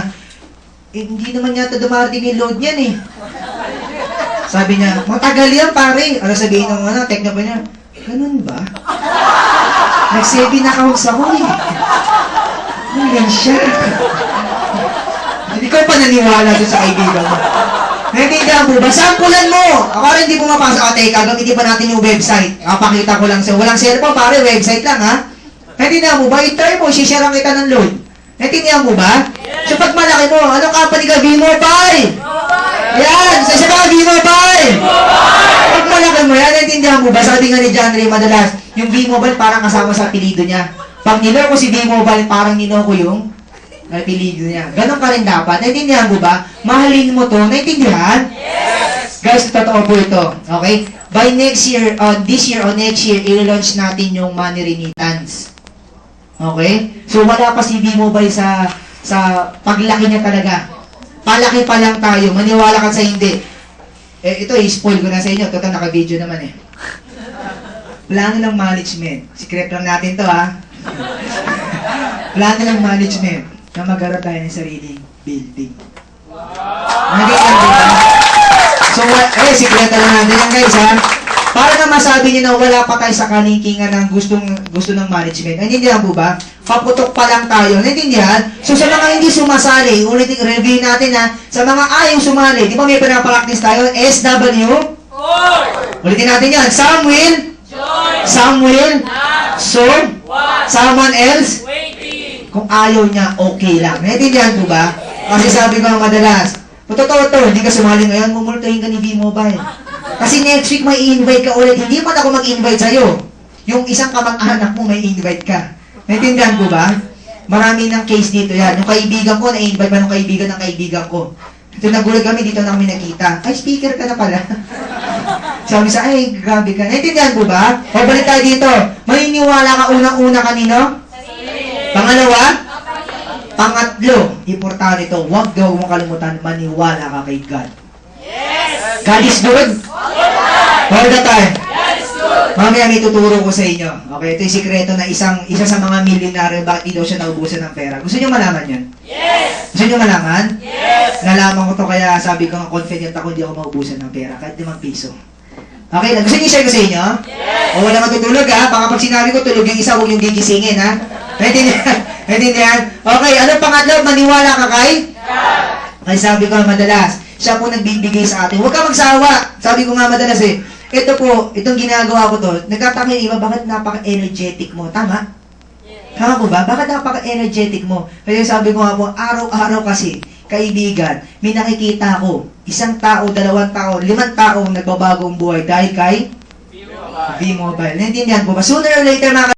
Speaker 1: hindi naman yata dumarating yung load niyan eh. Sabi niya, matagal yan pare. Ano sabihin ng techno pa niya, ganun ba? Nag-7 accounts ako eh. Ano yan siya? Hindi ko pa naniwala doon sa kaibigan mo. Naintindihan mo ba? Sampulan mo! Para hindi pumapasok. Teka, gamitin pa natin yung website. Pakita ko lang sa walang cellphone, pare, website lang ha. Naintindihan mo ba? I-try mo, share kita ng load. Naintindihan mo ba? So pag malaki mo, anong company ka? V-Mobile! Yan! Sa mga V-Mobile! Pag malaki mo yan, naintindihan mo ba? Sabi nga ni John Ray madalas, yung V-Mobile parang kasama sa apelido niya. Pag niloko si V-Mobile, parang niloko yung apelido niya. Ganon ka rin dapat. Naintindihan mo ba? Mahalin mo to. Naintindihan? Yes! Guys, totoo po ito. Okay? By next year, this year or next year, i-launch natin yung money remittance. Okay? So, wala pa si V-Mobile sa paglaki niya talaga. Palaki pa lang tayo. Maniwala ka sa hindi. Ito, i-spoil ko na sa inyo. Total, naka-video naman eh. Plano ng management. Secret lang natin to ha. Plano ng management na magkaroon tayo ng sariling building. Nagiging diba? So, secret lang natin yan guys ha. Para na masabi niyo na wala pa tayo sa kanikingan ng gusto ng management. Naintindihan po ba? Paputok pa lang tayo. Naintindihan? So sa mga hindi sumasali, ulitin review natin ha. Sa mga ayaw sumali, di ba may pinapractice tayo? SW? Ulitin natin yan. Some will? Some will? So? Someone else? Kung ayaw niya, okay lang. Naintindihan po ba? Kasi sabi ko madalas, totoo to, hindi ka sumali ngayon, mumultuhin ka ni V-Mobile. Kasi next week may i-invite ka ulit. Hindi man ako mag-invite sa'yo. Yung isang kamag-anak mo may invite ka. Naintindihan ko ba? Marami ng case dito yan. Yung kaibigan ko, na-invite pa ng kaibigan ko. Ito nagulat kami, dito na kami nakita. Ay, speaker ka na pala. Sabi sa, ay, grabe ka. Naintindihan ko ba? O, balik tayo dito. Maniniwala ka unang-una kanino? Pangalawa? Pangatlo, importante ito, huwag daw mong kalimutan, maniwala ka kay God. God is good? All the time. Mamaya may tuturo ko sa inyo. Okay, ito yung sikreto na isa sa mga milyonaryo, bakit di daw siya naubusan ng pera. Gusto niyo malaman yan? Yes! Gusto niyo malaman? Yes! Nalaman ko to kaya sabi ko, confident ako hindi ako maubusan ng pera, kahit 5 piso. Okay, gusto niyo share ko sa inyo? Yes! O wala matutulog ha, baka pag sinabi ko tulog yung isa, huwag yung gigisingin ha. Naintindihan? Okay, ano pangatlo? Maniwala ka kay? Kaya sabi ko madalas, siya po nagbibigay sa atin. Huwag ka magsawa. Sabi ko nga madalas eh, ito po, itong ginagawa ko to, nagtataka yung iba, bakit napaka-energetic mo? Tama? Tama po ba? Bakit napaka-energetic mo? Kaya sabi ko nga po, araw-araw kasi, kaibigan, may nakikita ko, 1 tao, 2 tao, 5 taong nagbabago ang buhay dahil kay V-Mobile. Naintindihan po ba? Sooner or later, mga